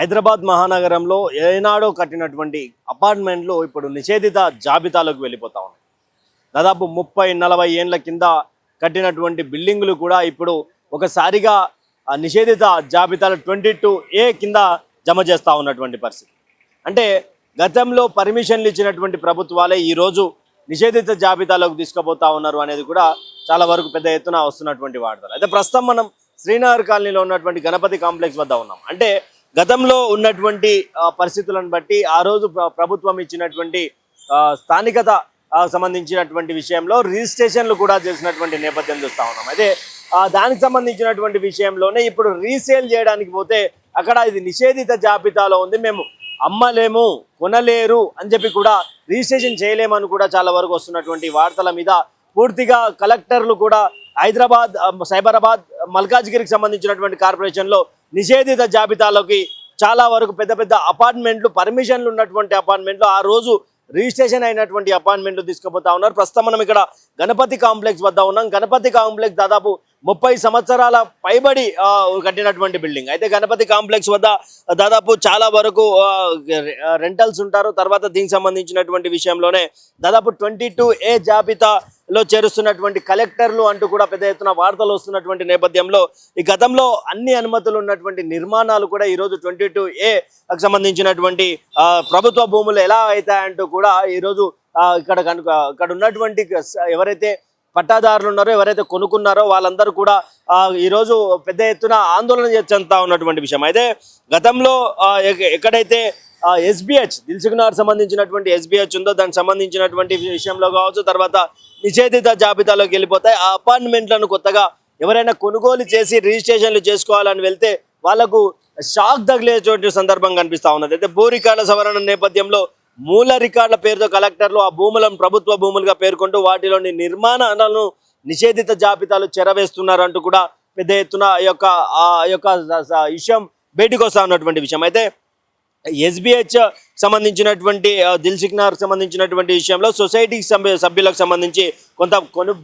హైదరాబాద్ మహానగరంలో ఏనాడో కట్టినటువంటి అపార్ట్మెంట్లు ఇప్పుడు నిషేధిత జాబితాలోకి వెళ్ళిపోతా ఉన్నాయి. దాదాపు 30-40 ఏండ్ల కింద కట్టినటువంటి బిల్డింగులు కూడా ఇప్పుడు ఒకసారిగా నిషేధిత జాబితాలో 22A కింద జమ చేస్తూ ఉన్నటువంటి పరిస్థితి. అంటే గతంలో పర్మిషన్లు ఇచ్చినటువంటి ప్రభుత్వాలే ఈరోజు నిషేధిత జాబితాలోకి తీసుకుపోతా ఉన్నారు అనేది కూడా చాలా వరకు పెద్ద ఎత్తున వస్తున్నటువంటి వార్తలు. అయితే ప్రస్తుతం మనం శ్రీనగర్ కాలనీలో ఉన్నటువంటి గణపతి కాంప్లెక్స్ వద్ద ఉన్నాం. అంటే గతంలో ఉన్నటువంటి పరిస్థితులను బట్టి ఆ రోజు ప్రభుత్వం ఇచ్చినటువంటి స్థానికత సంబంధించినటువంటి విషయంలో రిజిస్ట్రేషన్లు కూడా చేసినటువంటి నేపథ్యం చూస్తూ ఉన్నాం. అయితే దానికి సంబంధించినటువంటి విషయంలోనే ఇప్పుడు రీసేల్ చేయడానికి పోతే అక్కడ ఇది నిషేధిత జాబితాలో ఉంది, మేము అమ్మలేము కొనలేరు అని చెప్పి కూడా రిజిస్ట్రేషన్ చేయలేమని కూడా చాలా వరకు వస్తున్నటువంటి వార్తల మీద పూర్తిగా కలెక్టర్లు కూడా హైదరాబాద్, సైబరాబాద్, మల్కాజ్గిరికి సంబంధించినటువంటి కార్పొరేషన్లో నిషేధిత జాబితాలోకి చాలా వరకు పెద్ద పెద్ద అపార్ట్మెంట్లు, పర్మిషన్లు ఉన్నటువంటి అపార్ట్మెంట్లు, ఆ రోజు రిజిస్ట్రేషన్ అయినటువంటి అపార్ట్మెంట్లు తీసుకుపోతా ఉన్నారు. ప్రస్తుతం మనం ఇక్కడ గణపతి కాంప్లెక్స్ వద్ద ఉన్నాం. గణపతి కాంప్లెక్స్ దాదాపు 30 సంవత్సరాల పైబడి కట్టినటువంటి బిల్డింగ్. అయితే గణపతి కాంప్లెక్స్ వద్ద దాదాపు చాలా వరకు రెంటల్స్ ఉంటారు. తర్వాత దీనికి సంబంధించినటువంటి విషయంలోనే దాదాపు 22A జాబితాలో చేరుస్తున్నటువంటి కలెక్టర్లు అంటూ కూడా పెద్ద ఎత్తున వార్తలు వస్తున్నటువంటి నేపథ్యంలో ఈ గతంలో అన్ని అనుమతులు ఉన్నటువంటి నిర్మాణాలు కూడా ఈరోజు 22Aకి సంబంధించినటువంటి ప్రభుత్వ భూములు ఎలా అవుతాయంటూ కూడా ఈరోజు ఇక్కడ ఉన్నటువంటి ఎవరైతే పట్టాదారులు ఉన్నారో, ఎవరైతే కొనుక్కున్నారో వాళ్ళందరూ కూడా ఈరోజు పెద్ద ఎత్తున ఆందోళన చెందుతా ఉన్నటువంటి విషయం. అయితే గతంలో ఎక్కడైతే SBH దిల్సుఖ్నగర్ సంబంధించినటువంటి SBH ఉందో దానికి సంబంధించినటువంటి విషయంలో కావచ్చు, తర్వాత నిషేధిత జాబితాలోకి వెళ్ళిపోతాయి. ఆ అపార్ట్మెంట్లను కొత్తగా ఎవరైనా కొనుగోలు చేసి రిజిస్ట్రేషన్లు చేసుకోవాలని వెళ్తే వాళ్లకు షాక్ తగిలేటువంటి సందర్భం కనిపిస్తూ ఉన్నది. అయితే భూ రికార్డుల సవరణ నేపథ్యంలో మూల రికార్డుల పేరుతో కలెక్టర్లు ఆ భూములను ప్రభుత్వ భూములుగా పేర్కొంటూ వాటిలోని నిర్మాణాలను నిషేధిత జాబితాలు చెరవేస్తున్నారంటూ కూడా పెద్ద ఎత్తున ఈ యొక్క విషయం బయటకు వస్తూ ఉన్నటువంటి విషయం. అయితే SBH సంబంధించినటువంటి దిల్సుఖ్నగర్ సంబంధించినటువంటి విషయంలో సొసైటీ సభ్యులకు సంబంధించి కొంత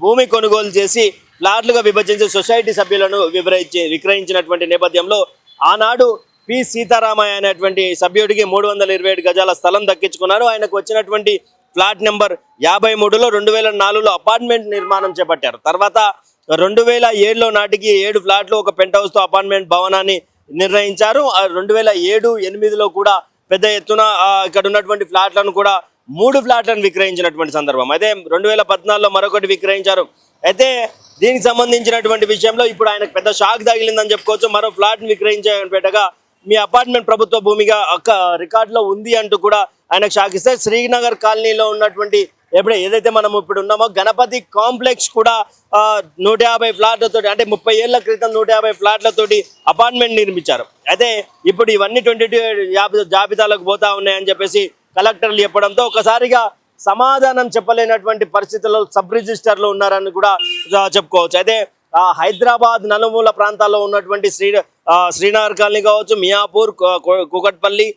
భూమి కొనుగోలు చేసి ఫ్లాట్లుగా విభజించి సొసైటీ సభ్యులను విక్రయించినటువంటి నేపథ్యంలో ఆనాడు పి సీతారామయ్య అనేటువంటి సభ్యుడికి 327 గజాల స్థలం దక్కించుకున్నారు. ఆయనకు వచ్చినటువంటి ఫ్లాట్ నెంబర్ 53లో 2004లో అపార్ట్మెంట్ నిర్మాణం చేపట్టారు. తర్వాత 2007లో నాటికి 7 ఫ్లాట్లు, ఒక పెంట్ హౌస్తో అపార్ట్మెంట్ భవనాన్ని నిర్ణయించారు. 2007-8లో కూడా పెద్ద ఎత్తున ఇక్కడ ఉన్నటువంటి ఫ్లాట్లను కూడా 3 ఫ్లాట్లను విక్రయించినటువంటి సందర్భం. అయితే 2014లో మరొకటి విక్రయించారు. అయితే దీనికి సంబంధించినటువంటి విషయంలో ఇప్పుడు ఆయనకు పెద్ద షాక్ తగిలిందని చెప్పుకోవచ్చు. మరో ఫ్లాట్ని విక్రయించేటగా మీ అపార్ట్మెంట్ ప్రభుత్వ భూమిగా రికార్డులో ఉంది అంటూ కూడా ఆయనకు షాక్ ఇస్తే శ్రీనగర్ కాలనీలో ఉన్నటువంటి ఏదైతే మనం ఇప్పుడు ఉన్నామో గణపతి కాంప్లెక్స్ కూడా 150 ఫ్లాట్లతో, అంటే 30 ఏళ్ల క్రితం 150 ఫ్లాట్లతోటి అపార్ట్మెంట్ నిర్మించారు. అయితే ఇప్పుడు ఇవన్నీ 22 జాబితాలకు పోతా ఉన్నాయని చెప్పేసి కలెక్టర్లు చెప్పడంతో ఒకసారిగా సమాధానం చెప్పలేనటువంటి పరిస్థితుల్లో సబ్ రిజిస్టర్లు ఉన్నారని కూడా చెప్పుకోవచ్చు. అయితే హైదరాబాద్ నలుమూల ప్రాంతాల్లో ఉన్నటువంటి శ్రీనగర్ కాలనీ కావచ్చు, Miyapur, Kukatpally,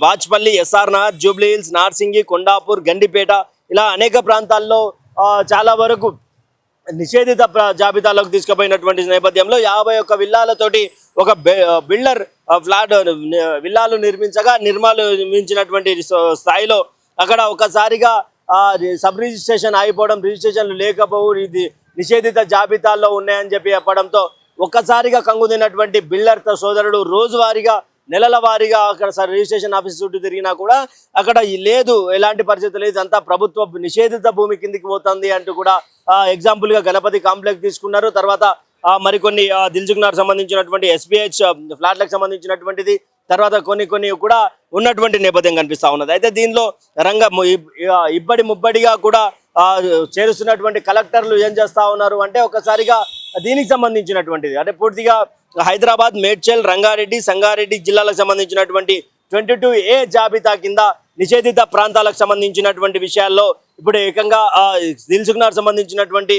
Bachupally, SR Nagar, Jubilee hills, Narsingi, Kondapur, Gandipet ఇలా అనేక ప్రాంతాల్లో చాలా వరకు నిషేధిత జాబితాలోకి తీసుకుపోయినటువంటి నేపథ్యంలో 51 విల్లాలతోటి ఒక బిల్డర్ విల్లాలు నిర్మించినటువంటి స్థాయిలో అక్కడ ఒకసారిగా సబ్ రిజిస్ట్రేషన్ ఆగిపోవడం, రిజిస్ట్రేషన్లు లేకపోవు, ఇది నిషేధిత జాబితాల్లో ఉన్నాయని చెప్పి చెప్పడంతో ఒక్కసారిగా కంగుదినటువంటి బిల్డర్ సోదరుడు రోజువారీగా, నెలల వారీగా అక్కడ రిజిస్ట్రేషన్ ఆఫీస్ చుట్టూ తిరిగినా కూడా అక్కడ లేదు, ఎలాంటి పరిస్థితి లేదు, అంతా ప్రభుత్వ నిషేధిత భూమి కిందికి పోతుంది అంటూ కూడా ఎగ్జాంపుల్గా గణపతి కాంప్లెక్స్ తీసుకున్నారు. తర్వాత మరికొన్ని దిల్సుఖ్నగర్ సంబంధించినటువంటి SBH ఫ్లాట్లకు సంబంధించినటువంటిది, తర్వాత కొన్ని కూడా ఉన్నటువంటి నేపథ్యం కనిపిస్తూ ఉన్నది. అయితే దీనిలో ఇబ్బడి ముబ్బడిగా కూడా చేరుస్తున్నటువంటి కలెక్టర్లు ఏం చేస్తూ ఉన్నారు అంటే ఒకసారిగా దీనికి సంబంధించినటువంటిది అంటే పూర్తిగా హైదరాబాద్, మేడ్చల్, రంగారెడ్డి, సంగారెడ్డి జిల్లాలకు సంబంధించినటువంటి 22A జాబితా కింద నిషేధిత ప్రాంతాలకు సంబంధించినటువంటి విషయాల్లో ఇప్పుడు ఏకంగా దిల్సుఖ్నగర్ సంబంధించినటువంటి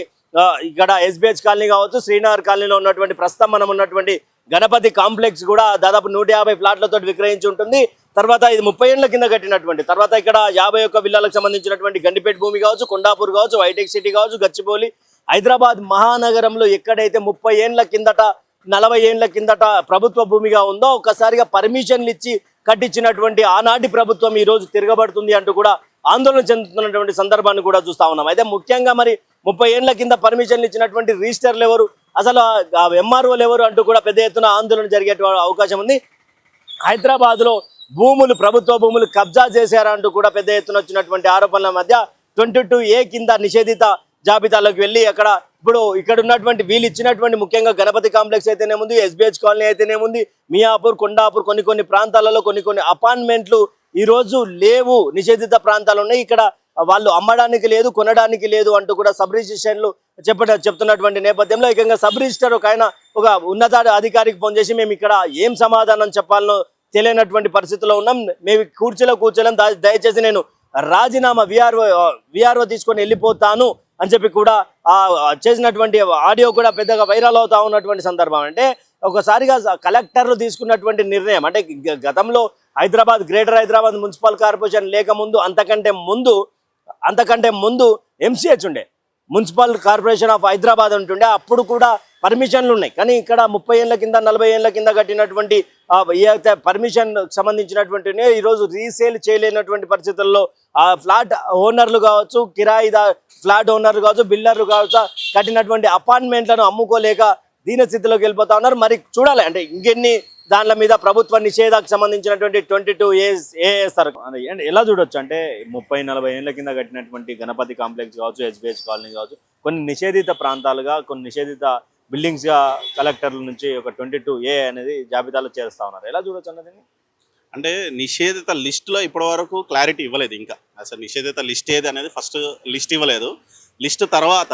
ఇక్కడ SBH కాలనీ కావచ్చు, శ్రీనగర్ కాలనీలో ఉన్నటువంటి ప్రస్తుతం మనం ఉన్నటువంటి గణపతి కాంప్లెక్స్ కూడా దాదాపు 150 ఫ్లాట్లతో విక్రయించి ఉంటుంది. తర్వాత ఇది 30 ఏళ్ల కింద కట్టినటువంటి, తర్వాత ఇక్కడ 51 విల్లాలకు సంబంధించినటువంటి గండిపేట భూమి కావచ్చు, కొండాపూర్ కావచ్చు, హైటెక్ సిటీ కావచ్చు, గచ్చిబౌలి, హైదరాబాద్ మహానగరంలో ఎక్కడైతే 30 ఏళ్ల కిందట 40 ఏండ్ల కిందట ప్రభుత్వ భూమిగా ఉందో ఒక్కసారిగా పర్మిషన్లు ఇచ్చి కట్టించినటువంటి ఆనాటి ప్రభుత్వం ఈ రోజు తిరగబడుతుంది అంటూ కూడా ఆందోళన చెందుతున్నటువంటి సందర్భాన్ని కూడా చూస్తా ఉన్నాం. అయితే ముఖ్యంగా మరి 30 ఏండ్ల కింద పర్మిషన్లు ఇచ్చినటువంటి రిజిస్టర్లు ఎవరు, అసలు ఎంఆర్ఓలు ఎవరు అంటూ కూడా పెద్ద ఎత్తున ఆందోళన జరిగే అవకాశం ఉంది. హైదరాబాద్లో భూములు, ప్రభుత్వ భూములు కబ్జా చేశారంటూ కూడా పెద్ద ఎత్తున వచ్చినటువంటి ఆరోపణల మధ్య 22A కింద నిషేధిత జాబితాలోకి వెళ్ళి ఇప్పుడు ఇక్కడ ఉన్నటువంటి వీళ్ళు ఇచ్చినటువంటి ముఖ్యంగా గణపతి కాంప్లెక్స్ అయితేనేముంది, ఎస్బిహెచ్ కాలనీ అయితేనేముంది, మియాపూర్, కొండాపూర్, కొన్ని ప్రాంతాలలో కొన్ని అపార్ట్మెంట్లు ఈ రోజు లేవు, నిషేధిత ప్రాంతాలు ఉన్నాయి. ఇక్కడ వాళ్ళు అమ్మడానికి లేదు, కొనడానికి లేదు అంటూ కూడా సబ్ రిజిస్ట్రేషన్లు చెప్తున్నటువంటి నేపథ్యంలో ఏకంగా సబ్ రిజిస్టర్ ఒక ఉన్నత అధికారికి ఫోన్ చేసి మేము ఇక్కడ ఏం సమాధానం చెప్పాలనో తెలియనటువంటి పరిస్థితిలో ఉన్నాం, మేము కూర్చోలేం, దయచేసి నేను రాజీనామా విఆర్ఓ తీసుకొని వెళ్ళిపోతాను అని చెప్పి కూడా చేసినటువంటి ఆడియో కూడా పెద్దగా వైరల్ అవుతా ఉన్నటువంటి సందర్భం. అంటే ఒకసారిగా కలెక్టర్లు తీసుకున్నటువంటి నిర్ణయం, అంటే గతంలో గ్రేటర్ హైదరాబాద్ మున్సిపల్ కార్పొరేషన్ లేకముందు అంతకంటే ముందు MCH ఉండే, మున్సిపల్ కార్పొరేషన్ ఆఫ్ హైదరాబాద్ ఉంటుండే. అప్పుడు కూడా పర్మిషన్లు ఉన్నాయి. కానీ ఇక్కడ 30 ఏళ్ల కింద 40 ఏళ్ల కింద కట్టినటువంటి ఏదైతే పర్మిషన్ సంబంధించినటువంటి ఈరోజు రీసేల్ చేయలేనటువంటి పరిస్థితుల్లో ఫ్లాట్ ఓనర్లు కావచ్చు, ఫ్లాట్ ఓనర్లు కావచ్చు, బిల్డర్లు కావచ్చు, కట్టినటువంటి అపార్ట్మెంట్లను అమ్ముకోలేక దీనస్థితిలోకి వెళ్ళిపోతా ఉన్నారు. మరి చూడాలి అంటే ఇంకెన్ని దానిల మీద ప్రభుత్వ నిషేధానికి సంబంధించినటువంటి 22A వేస్తారు. ఎలా చూడొచ్చు అంటే 30-40 ఏళ్ల కింద కట్టినటువంటి గణపతి కాంప్లెక్స్ కావచ్చు, ఎస్బిహెచ్ కాలనీ కావచ్చు, కొన్ని నిషేధిత ప్రాంతాలుగా, కొన్ని నిషేధిత బిల్డింగ్స్గా కలెక్టర్ల నుంచి ఒక 22A అనేది జాబితాలో చేరుస్తా ఉన్నారు. ఎలా చూడొచ్చు అన్నది? అంటే నిషేధిత లిస్టులో ఇప్పటి వరకు క్లారిటీ ఇవ్వలేదు. ఇంకా అసలు నిషేధిత లిస్ట్ ఏది అనేది ఫస్ట్ లిస్ట్ ఇవ్వలేదు. లిస్టు తర్వాత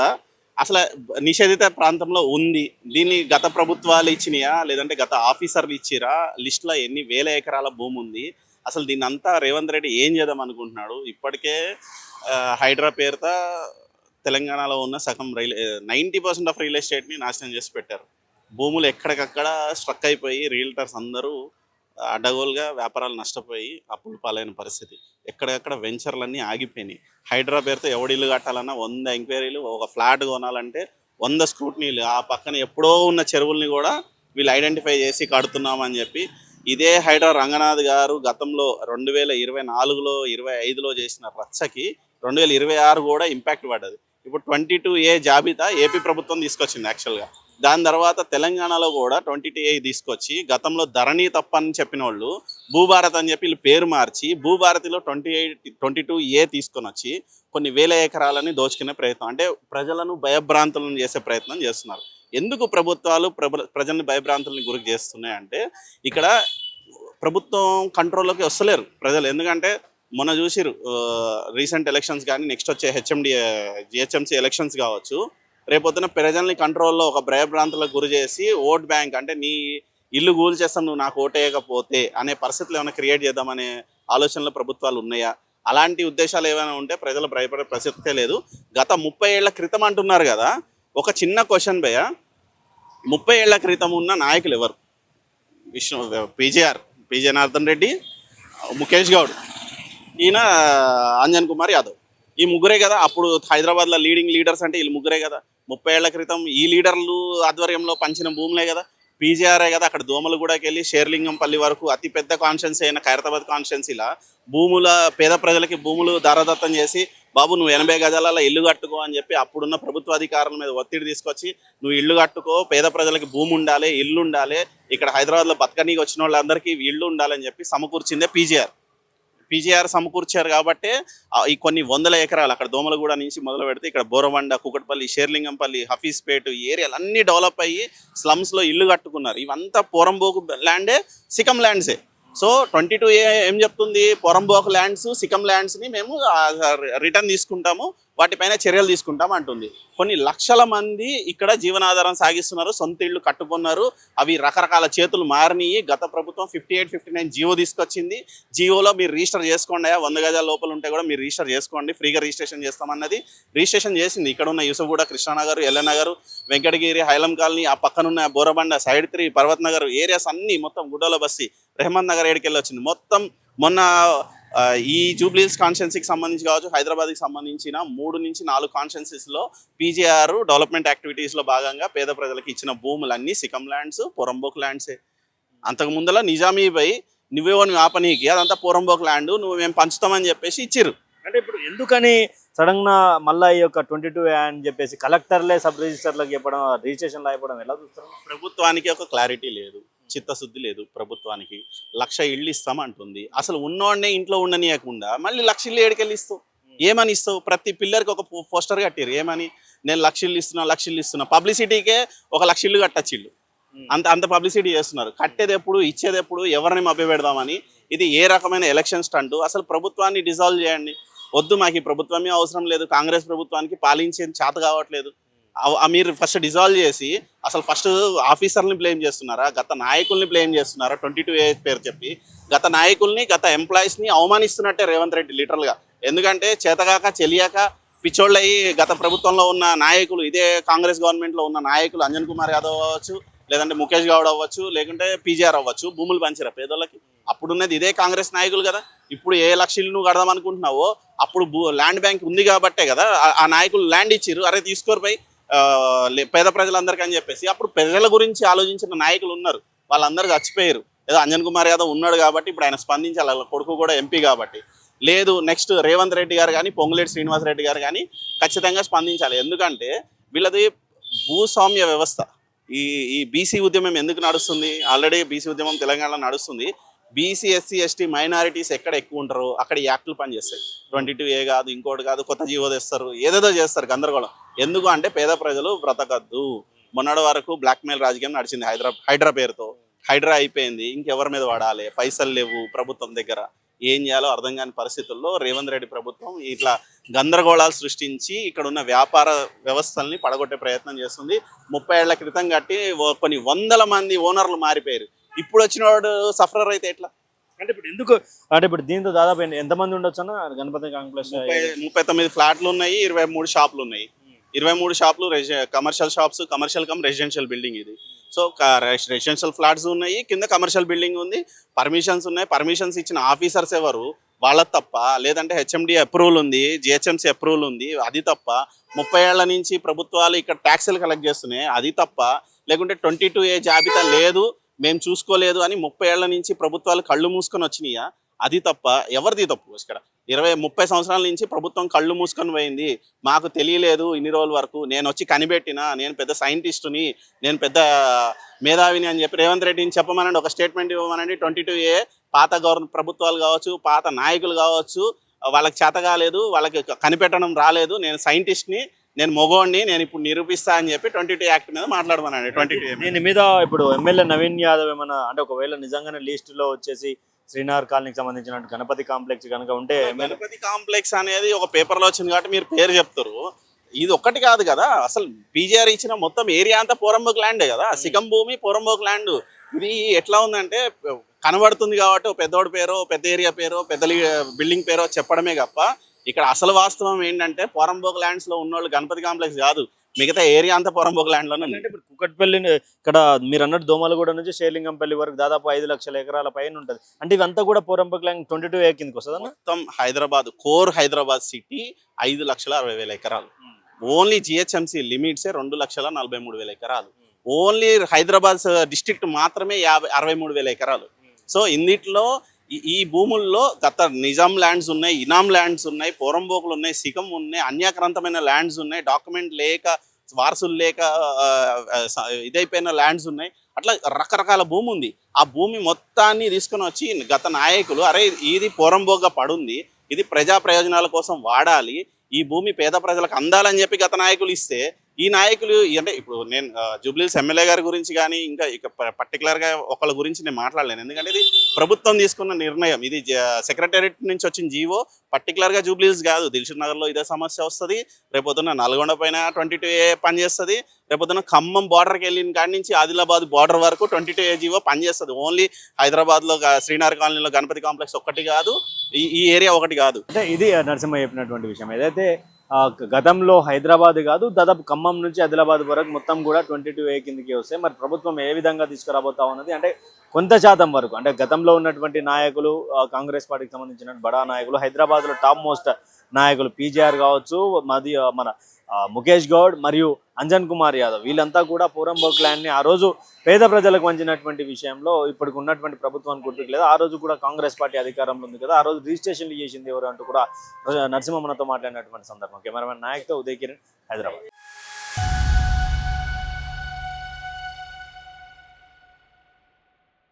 అసలు నిషేధిత ప్రాంతంలో ఉంది, దీన్ని గత ప్రభుత్వాలు ఇచ్చినాయా లేదంటే గత ఆఫీసర్లు ఇచ్చిరా, లిస్టులో ఎన్ని వేల ఎకరాల భూమి ఉంది, అసలు దీన్ని అంతా రేవంత్ రెడ్డి ఏం చేద్దాం అనుకుంటున్నాడు. ఇప్పటికే హైడ్రా పేరుతో తెలంగాణలో ఉన్న సగం 90% ఆఫ్ రియల్ ఎస్టేట్ని నాశనం చేసి పెట్టారు. భూములు ఎక్కడికక్కడ స్ట్రక్ అయిపోయి రియల్టర్స్ అందరూ అడ్డగోలుగా వ్యాపారాలు నష్టపోయి అప్పులు పాలైన పరిస్థితి. ఎక్కడెక్కడ వెంచర్లన్నీ ఆగిపోయినాయి. హైడ్రా పేరుతో ఎవడిల్లు కట్టాలన్నా 100 ఎంక్వైరీలు, ఒక ఫ్లాట్ కొనాలంటే 100 స్క్రూట్నీలు. ఆ పక్కన ఎప్పుడో ఉన్న చెరువుల్ని కూడా వీళ్ళు ఐడెంటిఫై చేసి కడుతున్నామని చెప్పి ఇదే హైడ్రా రంగనాథ్ గారు గతంలో 2024లో 25లో చేసిన రచ్చకి 2026 కూడా ఇంపాక్ట్ పడ్డది. ఇప్పుడు 22A జాబితా ఏపీ ప్రభుత్వం తీసుకొచ్చింది యాక్చువల్గా. దాని తర్వాత తెలంగాణలో కూడా 22A తీసుకొచ్చి గతంలో ధరణి తప్పని చెప్పిన వాళ్ళు భూభారత్ అని చెప్పి వీళ్ళు పేరు మార్చి భూభారతిలో 22A తీసుకొని వచ్చి కొన్ని వేల ఎకరాలని దోచుకునే ప్రయత్నం, అంటే ప్రజలను భయభ్రాంతులను చేసే ప్రయత్నం చేస్తున్నారు. ఎందుకు ప్రభుత్వాలు ప్రజల్ని భయభ్రాంతులని గురికి చేస్తున్నాయంటే ఇక్కడ ప్రభుత్వం కంట్రోల్లోకి వస్తలేరు ప్రజలు. ఎందుకంటే మొన్న చూసిరు రీసెంట్ ఎలక్షన్స్ కానీ, నెక్స్ట్ వచ్చే GHMC ఎలక్షన్స్ కావచ్చు, రేపొద్దున ప్రజల్ని కంట్రోల్లో ఒక భయభ్రాంతులకు గురి చేసి ఓట్ బ్యాంక్, అంటే నీ ఇల్లు గూల్ చేస్తాం నువ్వు నాకు ఓటేయకపోతే అనే పరిస్థితులు ఏమైనా క్రియేట్ చేద్దామనే ఆలోచనలు ప్రభుత్వాలు ఉన్నాయా? అలాంటి ఉద్దేశాలు ఏమైనా ఉంటే ప్రజలు భయపడే ప్రసక్తే లేదు. గత 30 ఏళ్ల క్రితం అంటున్నారు కదా, ఒక చిన్న క్వశ్చన్ భయ్య, 30 ఏళ్ల క్రితం ఉన్న నాయకులు ఎవరు? పి జనార్దన్ రెడ్డి, ముఖేష్ గౌడ్, ఈయన అంజన్ కుమార్ యాదవ్, ఈ ముగ్గురే కదా అప్పుడు హైదరాబాద్లో లీడర్స్. అంటే వీళ్ళు ముగ్గురే కదా 30 ఏళ్ల క్రితం ఈ లీడర్లు ఆధ్వర్యంలో పంచిన భూములే కదా. పీజీఆర్ఏ కదా అక్కడ దోమలగూడకి వెళ్ళి షేర్లింగంపల్లి వరకు అతిపెద్ద కాన్స్టిట్యున్సీ అయిన ఖైరతాబాద్ కాన్స్టిట్యున్సీలా పేద ప్రజలకి భూములు దారదత్తం చేసి, బాబు నువ్వు 80 గజాలలో ఇల్లు కట్టుకో అని చెప్పి అప్పుడున్న ప్రభుత్వ అధికారుల మీద ఒత్తిడి తీసుకొచ్చి నువ్వు ఇల్లు కట్టుకో, పేద ప్రజలకి భూమి ఉండాలి, ఇల్లు ఉండాలి, ఇక్కడ హైదరాబాద్లో బతకనీకి వచ్చిన వాళ్ళందరికీ ఇల్లు ఉండాలని చెప్పి సమకూర్చిందే పీజీఆర్ సమకూర్చారు. కాబట్టి ఈ కొన్ని వందల ఎకరాలు అక్కడ దోమలగూడ నుంచి మొదలు పెడితే ఇక్కడ బోరవండ, కుకట్పల్లి, షేర్లింగంపల్లి, హఫీజ్పేట్ ఏరియాలు అన్నీ డెవలప్ అయ్యి స్లమ్స్లో ఇల్లు కట్టుకున్నారు. ఇవంతా పోరంబోకు ల్యాండే, సికం ల్యాండ్సే. సో 22A ఏం చెప్తుంది, పొరంబోక్ ల్యాండ్స్, సికం ల్యాండ్స్ని మేము రిటర్న్ తీసుకుంటాము, వాటిపైన చర్యలు తీసుకుంటాం అంటుంది. కొన్ని లక్షల మంది ఇక్కడ జీవనాధారం సాగిస్తున్నారు, సొంత ఇళ్ళు కట్టుకున్నారు, అవి రకరకాల చేతులు మారినాయి. గత ప్రభుత్వం 58-59 జీవో తీసుకొచ్చింది. జీవోలో మీరు రిజిస్టర్ చేసుకోండి, 100 గజాల లోపల ఉంటే కూడా మీరు రిజిస్టర్ చేసుకోండి, ఫ్రీగా రిజిస్ట్రేషన్ చేస్తామన్నది రిజిస్ట్రేషన్ చేసింది. ఇక్కడ ఉన్న యూసఫ్గూడ, కృష్ణానగర్, ఎల్లనగర్, వెంకటగిరి, హైలం కాలనీ, ఆ పక్కనున్న బోరబండ, సైడ్ 3, పర్వత్ నగర్ ఏరియాస్ అన్నీ మొత్తం గుడ్డల బస్సి, రెహమాన్ నగర్ ఏడికెళ్ళి వచ్చింది. మొత్తం మొన్న ఈ జూబ్లీహిల్స్ కాన్స్టిట్యున్సీకి సంబంధించి కావచ్చు, హైదరాబాద్కి సంబంధించిన 3 నుంచి 4 కాన్స్టిట్యున్సీస్లో పీజీఆర్ డెవలప్మెంట్ యాక్టివిటీస్లో భాగంగా పేద ప్రజలకు ఇచ్చిన భూములన్నీ సికమ్ ల్యాండ్స్, పొరంబోక్ ల్యాండ్సే. అంతకు ముందల నిజామీపై నువ్వేవని ఆపనీకి అదంతా పొరంబోక్ ల్యాండ్, నువ్వు మేము పంచుతామని చెప్పేసి ఇచ్చిర్రు. అంటే ఇప్పుడు ఎందుకని సడన్ గా మళ్ళీ ఈ యొక్క 22A అని చెప్పేసి కలెక్టర్లే సబ్ రిజిస్టర్లకు చెప్పడం, రిజిస్ట్రేషన్లో అయిపోవడం ఎలా చూస్తారు? ప్రభుత్వానికి ఒక క్లారిటీ లేదు, చిత్తశుద్ధి లేదు. ప్రభుత్వానికి 1,00,000 ఇళ్ళు ఇస్తామంటుంది. అసలు ఉన్నోడనే ఇంట్లో ఉండనీయకుండా మళ్ళీ 1,00,000 ఇళ్ళు ఏడికెళ్ళి ఇస్తావు? ఏమని ఇస్తావు? ప్రతి పిల్లర్కి ఒక పోస్టర్ కట్టారు. ఏమని? నేను 1,00,000 ఇళ్ళు ఇస్తున్నా, 1,00,000 ఇళ్ళు ఇస్తున్నా. పబ్లిసిటీకే 1,00,000 ఇళ్ళు కట్టచ్చు ఇల్లు. అంత పబ్లిసిటీ చేస్తున్నారు. కట్టేది ఎప్పుడు, ఇచ్చేది ఎప్పుడు, ఎవరిని మభ్యపెడదామని? ఇది ఏ రకమైన ఎలక్షన్ స్టంట్? అసలు ప్రభుత్వాన్ని డిజాల్వ్ చేయండి. వద్దు, మాకు ఈ ప్రభుత్వమే అవసరం లేదు, కాంగ్రెస్ ప్రభుత్వానికి పాలించే చేత కావట్లేదు. మీరు ఫస్ట్ డిజాల్వ్ చేసి అసలు ఫస్ట్ ఆఫీసర్ని బ్లేమ్ చేస్తున్నారా, గత నాయకుల్ని బ్లేమ్ చేస్తున్నారా? 22A పేరు చెప్పి గత నాయకుల్ని, గత ఎంప్లాయీస్ని అవమానిస్తున్నట్టే రేవంత్ రెడ్డి లిటరల్గా. ఎందుకంటే చేతగాక చెలియాక పిచ్చోళ్ళయి గత ప్రభుత్వంలో ఉన్న నాయకులు, ఇదే కాంగ్రెస్ గవర్నమెంట్లో ఉన్న నాయకులు, అంజన్ కుమార్ యాదవ్ అవ్వచ్చు, లేదంటే ముఖేష్ గౌడ్ అవ్వచ్చు, లేకుంటే పీజీఆర్ అవ్వచ్చు, భూములు పంచిరా పేదోళ్ళకి. అప్పుడున్నది ఇదే కాంగ్రెస్ నాయకులు కదా. ఇప్పుడు ఏ 1,00,000 నువ్వు కడదాం అనుకుంటున్నావో అప్పుడు ల్యాండ్ బ్యాంక్ ఉంది కాబట్టే కదా ఆ నాయకులు ల్యాండ్ ఇచ్చిర్రు. అరే తీసుకోరిపోయి పేద ప్రజలందరికీ అని చెప్పేసి. అప్పుడు ప్రజల గురించి ఆలోచించిన నాయకులు ఉన్నారు, వాళ్ళందరూ చచ్చిపోయారు. ఏదో అంజన్ కుమార్ యాదవ్ ఉన్నాడు కాబట్టి ఇప్పుడు ఆయన స్పందించాలి, వాళ్ళ కొడుకు కూడా ఎంపీ కాబట్టి. లేదు, నెక్స్ట్ రేవంత్ రెడ్డి గారు కానీ, పొంగులేటి శ్రీనివాసరెడ్డి గారు కానీ ఖచ్చితంగా స్పందించాలి. ఎందుకంటే వీళ్ళది భూస్వామ్య వ్యవస్థ. ఈ బీసీ ఉద్యమం ఎందుకు నడుస్తుంది? ఆల్రెడీ బీసీ ఉద్యమం తెలంగాణలో నడుస్తుంది. బీసీ, ఎస్సీ, ఎస్టీ మైనారిటీస్ ఎక్కడ ఎక్కువ ఉంటారో అక్కడ ఈ యాక్టులు పనిచేస్తాయి. 22A కాదు, ఇంకోటి కాదు, కొత్త జీవో తెస్తారు, ఏదేదో చేస్తారు, గందరగోళం. ఎందుకు అంటే పేద ప్రజలు బ్రతకద్దు. మొన్నటి వరకు బ్లాక్మెయిల్ రాజకీయం నడిచింది హైడ్రా పేరుతో. హైడ్రా అయిపోయింది, ఇంకెవరి మీద పడాలి? పైసలు లేవు ప్రభుత్వం దగ్గర. ఏం చేయాలో అర్థం కాని పరిస్థితుల్లో రేవంత్ రెడ్డి ప్రభుత్వం ఇట్లా గందరగోళాలు సృష్టించి ఇక్కడ ఉన్న వ్యాపార వ్యవస్థల్ని పడగొట్టే ప్రయత్నం చేస్తుంది. 30 ఏళ్ల క్రితం కట్టి కొన్ని వందల మంది ఓనర్లు మారిపోయారు. ఇప్పుడు వచ్చిన వాడు సఫరర్ అయితే ఎట్లా? అంటే ఇప్పుడు ఎందుకు, అంటే ఇప్పుడు దీంతో దాదాపు ఎంతమంది ఉండొచ్చు అన్న గణపతి కాంప్లెక్స్? 39 ఫ్లాట్లు ఉన్నాయి, 23 షాపులు ఉన్నాయి. 23 షాపులు commercial shops, commercial come residential building ఇది. సో రెసిడెన్షియల్ ఫ్లాట్స్ ఉన్నాయి, కింద కమర్షియల్ బిల్డింగ్ ఉంది, పర్మిషన్స్ ఉన్నాయి. పర్మిషన్స్ ఇచ్చిన ఆఫీసర్స్ ఎవరు? వాళ్ళ తప్ప. లేదంటే హెచ్ఎండి అప్రూవల్ ఉంది, జిహెచ్ఎంసీ అప్రూవల్ ఉంది, అది తప్ప. 30 ఏళ్ల నుంచి ప్రభుత్వాలు ఇక్కడ ట్యాక్సులు కలెక్ట్ చేస్తున్నాయి, అది తప్ప. లేకుంటే 22A జాబితా లేదు, మేము చూసుకోలేదు అని 30 ఏళ్ల నుంచి ప్రభుత్వాలు కళ్ళు మూసుకొని వచ్చినాయా? అది తప్ప. ఎవరిది తప్పు? ఇక్కడ 20-30 సంవత్సరాల నుంచి ప్రభుత్వం కళ్ళు మూసుకొని పోయింది. మాకు తెలియలేదు ఇన్ని రోజుల వరకు, నేను వచ్చి కనిపెట్టినా, నేను పెద్ద సైంటిస్టుని, నేను పెద్ద మేధావిని అని చెప్పి రేవంత్ రెడ్డిని చెప్పమనండి, ఒక స్టేట్మెంట్ ఇవ్వమనండి. 22A పాత ప్రభుత్వాలు కావచ్చు, పాత నాయకులు కావచ్చు, వాళ్ళకి చేత కాలేదు, వాళ్ళకి కనిపెట్టడం రాలేదు, నేను సైంటిస్ట్ని, నేను మొగోడిని, నేను ఇప్పుడు నిరూపిస్తా అని చెప్పి 22 యాక్ట్ మీద మాట్లాడమనండి. 22 దీని మీద ఇప్పుడు ఎమ్మెల్యే నవీన్ యాదవ్ ఏమన్నా, అంటే ఒకవేళ నిజంగానే లిస్టులో వచ్చేసి శ్రీనగర్ కాలనీకి సంబంధించిన గణపతి కాంప్లెక్స్ కనుక ఉంటే, గణపతి కాంప్లెక్స్ అనేది ఒక పేపర్లో వచ్చింది కాబట్టి మీరు పేరు చెప్తారు. ఇది ఒక్కటి కాదు కదా, అసలు పీజీఆర్ ఇచ్చిన మొత్తం ఏరియా అంతా పోరంబోక్ ల్యాండే కదా. సికం భూమి, పోరంబోక్ ల్యాండ్. ఇది ఎట్లా ఉందంటే కనబడుతుంది కాబట్టి పెద్దోడి పేరో, పెద్ద ఏరియా పేరో, పెద్ద బిల్డింగ్ పేరో చెప్పడమే తప్ప ఇక్కడ అసలు వాస్తవం ఏంటంటే పోరంబోక్ ల్యాండ్స్ లో ఉన్నోళ్ళు గణపతి కాంప్లెక్స్ కాదు, మిగతా ఏరియా అంతా పోరంబోక్ ల్యాండ్ లోనే ఉంది. ఇప్పుడు కుకట్పల్లి ఇక్కడ మీరు అన్నట్టు దోమలగూడ నుంచి షేర్లింగంపల్లి వరకు దాదాపు 5 లక్షల ఎకరాల పైన ఉంటుంది. అంటే ఇవంతా కూడా పోరంబోక్ ల్యాండ్ 22A కిందకి వస్తుంది. మొత్తం హైదరాబాద్, కోర్ హైదరాబాద్ సిటీ 5,60,000 ఎకరాలు. ఓన్లీ జిహెచ్ఎంసీ లిమిట్సే 2,43,000 ఎకరాలు. ఓన్లీ హైదరాబాద్ డిస్ట్రిక్ట్ మాత్రమే 63,000 ఎకరాలు. సో ఇందిట్లో ఈ భూముల్లో గత నిజాం ల్యాండ్స్ ఉన్నాయి, ఇనాం ల్యాండ్స్ ఉన్నాయి, పోరంబోకులు ఉన్నాయి, సికం ఉన్నాయి, అన్యాక్రాంతమైన ల్యాండ్స్ ఉన్నాయి, డాక్యుమెంట్ లేక, వారసులు లేక ఇదైపోయిన ల్యాండ్స్ ఉన్నాయి. అట్లా రకరకాల భూమి ఉంది. ఆ భూమి మొత్తాన్ని తీసుకొని వచ్చి గత నాయకులు, అరే ఇది పోరంబోగా పడుంది, ఇది ప్రజా ప్రయోజనాల కోసం వాడాలి, ఈ భూమి పేద ప్రజలకు అందాలని చెప్పి గత నాయకులు ఇస్తే, ఈ నాయకులు అంటే ఇప్పుడు నేను జూబ్లీహిల్స్ ఎమ్మెల్యే గారి గురించి కానీ ఇంకా ఇక పర్టికులర్గా ఒకళ్ళ గురించి నేను మాట్లాడలేను. ఎందుకంటే ఇది ప్రభుత్వం తీసుకున్న నిర్ణయం. ఇది సెక్రటేరియట్ నుంచి వచ్చిన జీవో. పర్టికులర్గా జూబ్లీహిల్స్ కాదు, దిల్షుక్ నగర్లో ఇదే సమస్య వస్తుంది. రేపొద్దున నల్గొండ పైన 22A పనిచేస్తుంది. రేపొద్దున ఖమ్మం బార్డర్కి వెళ్ళిన కాడి నుంచి ఆదిలాబాద్ బార్డర్ వరకు 22A జీవో పనిచేస్తుంది. ఓన్లీ హైదరాబాద్లో శ్రీనగర్ కాలనీలో గణపతి కాంప్లెక్స్ ఒక్కటి కాదు, ఈ ఏరియా ఒకటి కాదు. అంటే ఇది నరసింహ చెప్పినటువంటి విషయం. ఏదైతే గతంలో హైదరాబాద్ కాదు దాదాపు ఖమ్మం నుంచి ఆదిలాబాద్ వరకు మొత్తం కూడా 22A కిందకి వస్తాయి. మరి ప్రభుత్వం ఏ విధంగా తీసుకురాబోతా ఉన్నది అంటే కొంత శాతం వరకు అంటే గతంలో ఉన్నటువంటి నాయకులు కాంగ్రెస్ పార్టీకి సంబంధించిన బడా నాయకులు హైదరాబాద్లో టాప్ మోస్ట్ నాయకులు పీజేఆర్ కావచ్చు, మన ముఖేష్ గౌడ్ మరియు అంజన్ కుమార్ యాదవ్ వీళ్ళంతా కూడా పోరంబోక్ ల్యాండ్ని ఆ రోజు పేద ప్రజలకు వంచినటువంటి విషయంలో ఇప్పటికి ఉన్నటువంటి ప్రభుత్వానికి గుర్తుకు లేదు. ఆ రోజు కూడా కాంగ్రెస్ పార్టీ అధికారంలో ఉంది కదా, ఆ రోజు రిజిస్ట్రేషన్లు చేసింది ఎవరు అంటూ కూడా నరసింహ మనతో మాట్లాడినటువంటి సందర్భం. కెమెరామెన్ నాయక్తో ఉదయ్ కిరణ్, హైదరాబాద్.